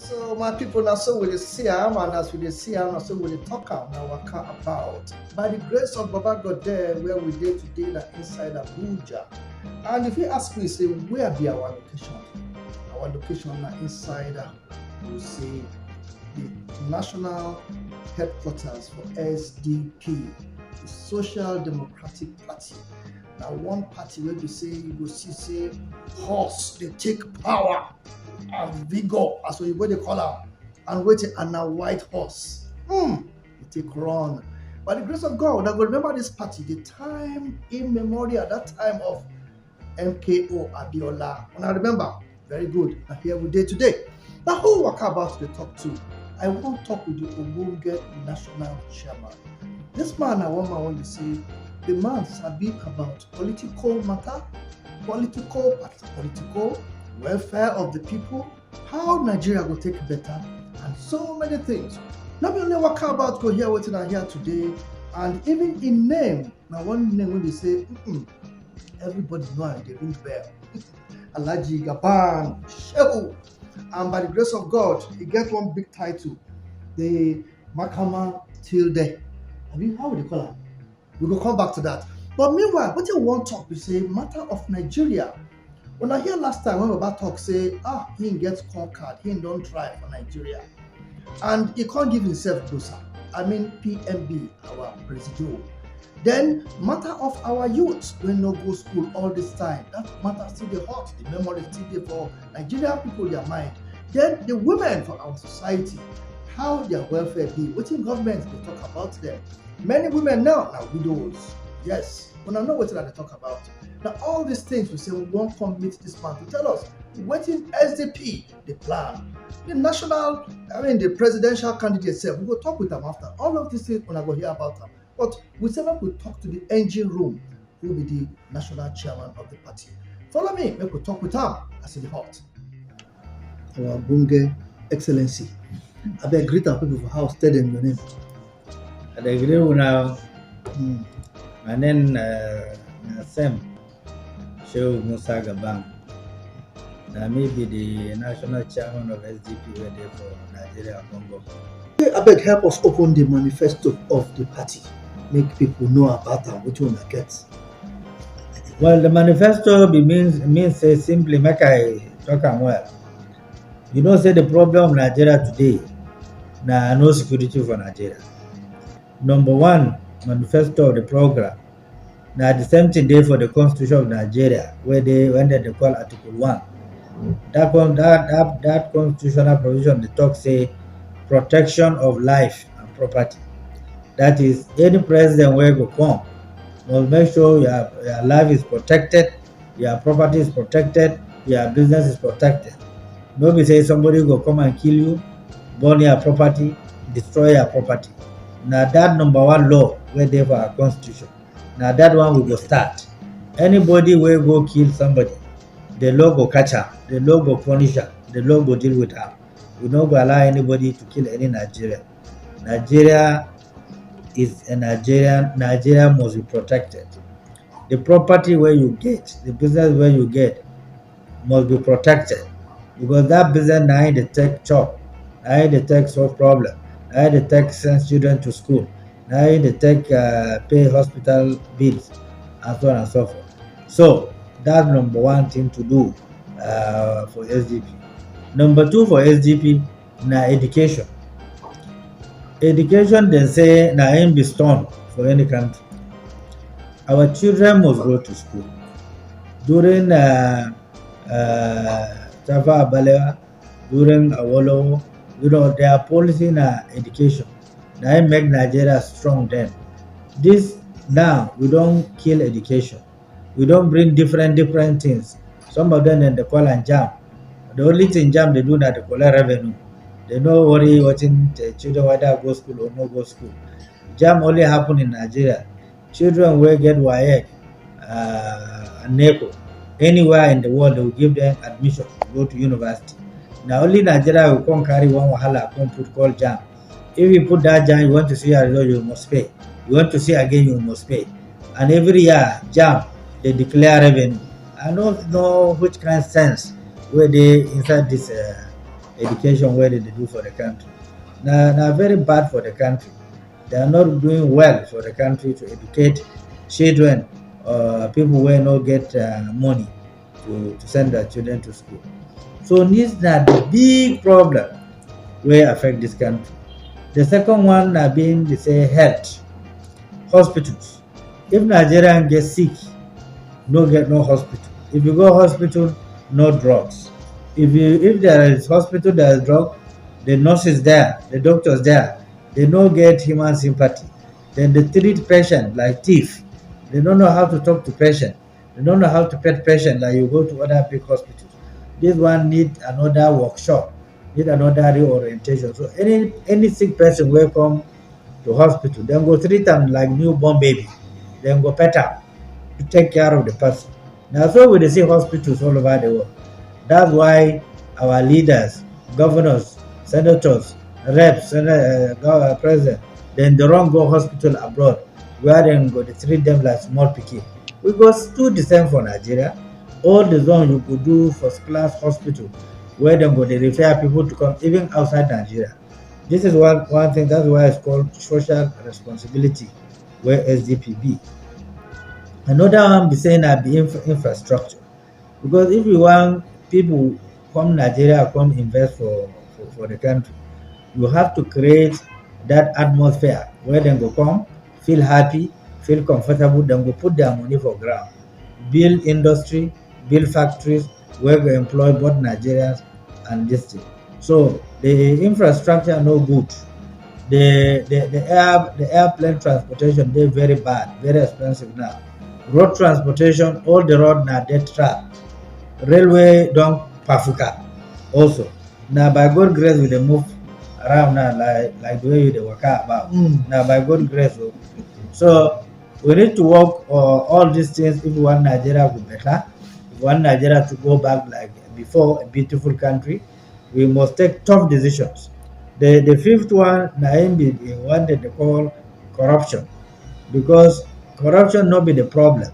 So my people now so will see am and as we dey see am, na so we dey talk am na waka about. By the grace of Baba God there where we dey today na inside Abuja. And if you ask me say where be our location? Our location na inside you say the national headquarters for SDP, the Social Democratic Party. Now one party where we say you go see say horse they take power and vigor as what they call am and waiting and a white horse. They take run. By the grace of God, I go remember this party, the time in memorial, that time of MKO Abiola. And I remember, very good. And here we did today. Now who work about to talk to? I want to talk with the Ogbonge national chairman. This man, I want to say, the man sabi about political matter, political welfare of the people, how Nigeria will take better, and so many things. Not only work about go here what I here today, and even in name. Now one name when they say, everybody know they ring bell. Alaji Gaban Shehu. And by the grace of God, he get one big title, the Makama Tilde. How would you call it? We will come back to that. But meanwhile, what you want to talk, we say matter of Nigeria. When I hear last time when Baba talk say, he gets conquered, he don't try for Nigeria. And he can't give himself closer. I mean PMB, our president. Then matter of our youth when no go school all this time. That matter still dey hot, the memory still dey for Nigerian people, their mind. Then the women for our society, how their welfare be, what in government they talk about them. Many women now are widows. Yes, when I know what they talk about. Now all these things we say we won't come meet this man to tell us what in SDP, the plan. The the presidential candidate said we go talk with them after. All of these things when I go hear about them. But we said we talk to the engine room, who will be the national chairman of the party. Follow me, we could talk with him as in the hot. Our Bunge Excellency. I beg greet our people for house, tell them your name. I agree with now. My name Sam Shehu Musa Gabang. Now maybe the national chairman of SDP were there for Nigeria Congo. I beg help us open the manifesto of the party. Make people know about them, which one I get. Well, the manifesto means simply make I talk am well. You know, say the problem of Nigeria today, now no security for Nigeria. Number one, manifesto of the program. Now the same thing there for the Constitution of Nigeria, when they call Article 1. That constitutional provision the talk say protection of life and property. That is, any president where go come must make sure your life is protected, your property is protected, your business is protected. Nobody say somebody go come and kill you, burn your property, destroy your property. Now that number one law where there for our constitution. Now that one we go start. Anybody will go kill somebody, the law go catch her, the law go punish her, the law go deal with her. We don't go allow anybody to kill any Nigerian. Nigeria is a Nigeria must be protected. The property where you get, the business where you get must be protected. Because that business now they take chop, now they take solve problem, now they take send children to school, now they take pay hospital bills, and so on and so forth. So that's number one thing to do for SDP. Number two for SDP, now education. Education, they say, na aim be stone for any country. Our children must go to school. During Tafa Balewa, during Awolowo, their policy na education. Na aim make Nigeria strong then. This now, we don't kill education. We don't bring different things. Some of them they call and jam. The only thing jam they do na they collect revenue. They don't worry watching the children whether go school or no go school. Jam only happen in Nigeria. Children will get WAEC, NECO. Anywhere in the world, they will give them admission to go to university. Now only Nigeria will come carry one wahala, come put called jam. If you put that jam, you want to see a result, you must pay. You want to see again, you must pay. And every year, jam, they declare revenue. I don't know which kind of sense where they inside this education where they do for the country. Now very bad for the country. They are not doing well for the country to educate children, people where not get money to send their children to school. So these are the big problem where affect this country. The second one are being they say health, hospitals. If Nigerian get sick, no get no hospital. If you go hospital, no drugs. If there is hospital, there is drug, the nurses there, the doctors there, they no get human sympathy. Then they treat patient like thief. They don't know how to talk to patient. They don't know how to pet patient like you go to other big hospitals. This one need another workshop, need another reorientation. So any sick person will come to hospital, then go treat them like newborn baby, then go pet am to take care of the person. Now, so we dey see hospitals all over the world. That's why our leaders, governors, senators, reps, president, then they run go hospital abroad where dem go dey treat them like small pikin. We go do the same for Nigeria. All the zone you go do first class hospital where dem go dey refer people to come even outside Nigeria. This is one thing, that's why it's called social responsibility where SDP be. Another one be saying na be infrastructure. Because if you want people come Nigeria come invest for the country, you have to create that atmosphere where dem go come, feel happy, feel comfortable, dem go put their money for ground, build industry, build factories where go employ both Nigerians and this thing. So the infrastructure no good. The airplane transportation dey very bad, very expensive now. Road transportation, all the road na dead trap. Railway don pafuka also. Na by God grace we dey move around now like the way you dey waka about. Na by God grace o. So we need to work all these things if we want Nigeria to better. If we want Nigeria to go back like before, a beautiful country, we must take tough decisions. The fifth one na im be the one that they call corruption, because corruption no be the problem.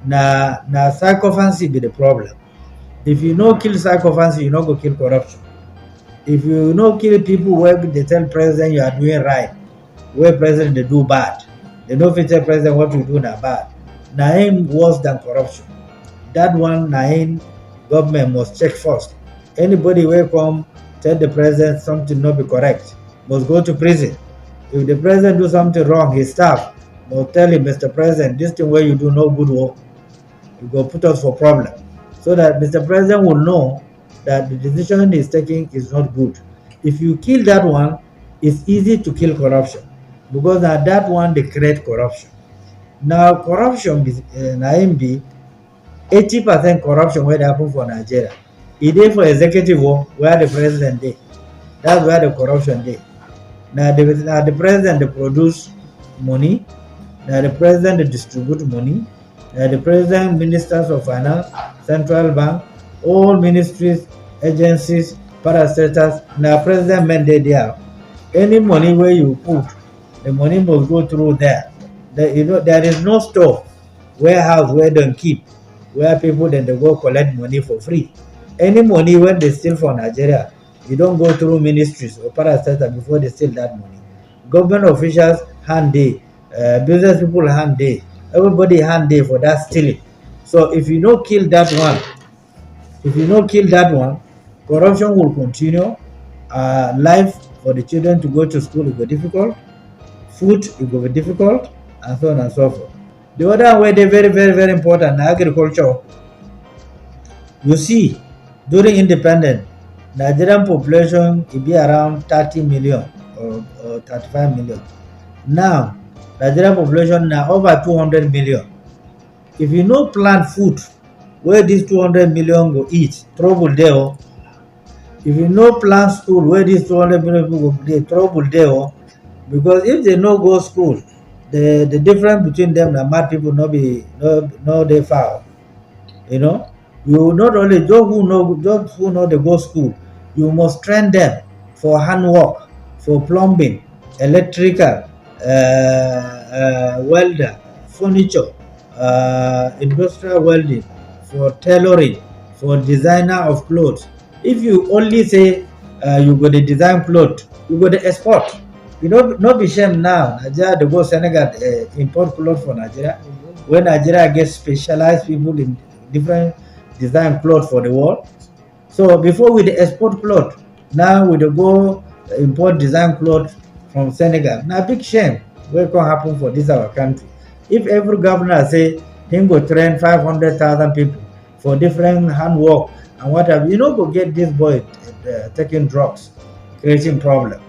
Na sycophancy be the problem. If you no kill sycophancy, you no go kill corruption. If you no kill people wey dey tell president you are doing right, wey president dey do bad, they no fit tell president what you do na bad. Na im worse than corruption. That one na im government must check first. Anybody wey come tell the president something no be correct must go to prison. If the president do something wrong, his staff must tell him, Mr. President, this thing wey you do no good o, you go put us for problem. So that Mr. President will know that the decision he's taking is not good. If you kill that one, it's easy to kill corruption, because na that one dey create corruption. Now corruption na im be 80% corruption wey dey happen for Nigeria. E dey for executive where the president dey. That's where the corruption dey. Na the president dey produce money, na the president dey distribute money, na the president, ministers of finance, central bank, all ministries, agencies, parastatals, na president men dey there. Any money wey you put, the money must go through there. There is no store, warehouse where dem keep, where people then they go collect money for free. Any money when they steal from Nigeria, you don't go through ministries or parastatals before they steal that money. Government officials hand dey, business people hand dey, everybody hand dey for that stealing. So if you no kill that one, corruption will continue. Life for the children to go to school will be difficult, food will be difficult, and so on and so forth. The other way they very, very, very important na agriculture. You see, during independence, Nigerian population will be around 30 million or 35 million. Now, Nigerian population now over 200 million. If you no plant food where these 200 million go eat, trouble there. If you no plant school where these 200 million people go dey, trouble there. Because if they no go school, the difference between them and mad people no dey far. You not only those who know they go school, you must train them for handwork, for plumbing, electrical, welder, furniture, industrial welding, for tailoring, for designer of clothes. If you only say you go the design cloth, you go the export. You know, no be shame now. Nigeria they go Senegal import cloth for Nigeria. When Nigeria gets specialized people in different design cloth for the world. So before we dey export cloth, now we dey go import design cloth from Senegal. Na big shame wey come happen for dis our country. If every governor say him go train 500,000 people for different handwork and what have you, no go get dis boy taking drugs, creating problem.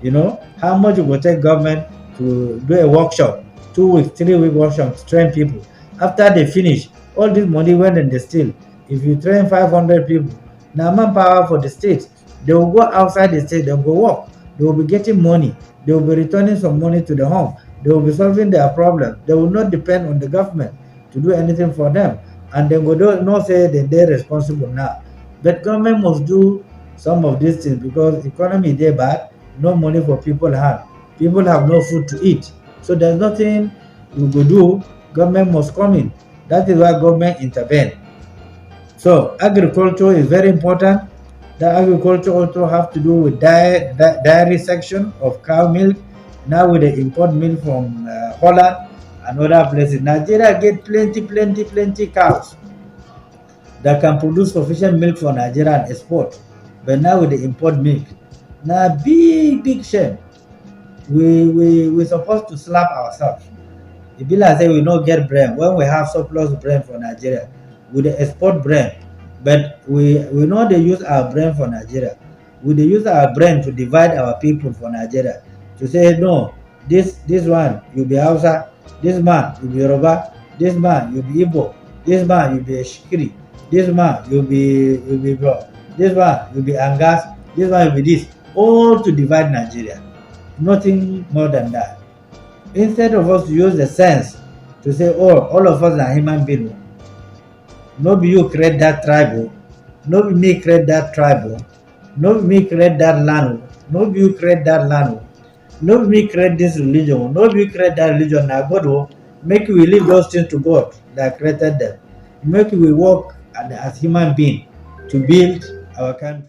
You know, how much it go take government to do a workshop, 2 weeks, 3 week workshop to train people. After they finish, all this money wey dem dey steal, if you train 500 people, na manpower for the state. They will go outside the state, dem go work, they will be getting money, they will be returning some money to the home, they will be solving their problem. They will not depend on the government to do anything for them, and dem go know say dem dey responsible now. But government must do some of these things because economy dey bad, no money for people hand, people have no food to eat. So there's nothing we go do, government must come in. That is why government intervene. So agriculture is very important. The agriculture also have to do with dairy section of cow milk. Now with the import milk from Holland and other places. Nigeria get plenty cows that can produce sufficient milk for Nigeria and export. But now with the import milk, na big shame. We supposed to slap ourselves. E be like say we no get brain when we have surplus brain for Nigeria. We dey export brain, but we no dey use our brain for Nigeria. We dey use our brain to divide our people for Nigeria. To say no, this one you be Hausa, this man you be Yoruba, this man you be Igbo, this man you be Shikiri, this man you be Bro, this one you be Angas, this one you be this. All to divide Nigeria. Nothing more than that. Instead of us to use the sense to say, oh, all of us are human beings. No be you create that tribe, oh. No be me create that tribe, oh. No be me create that land, oh. No be you create that land, oh. No be me create this religion, oh. No be you create that religion. Now God, oh, make we leave those things to God that created them. Make we work as human beings to build our country.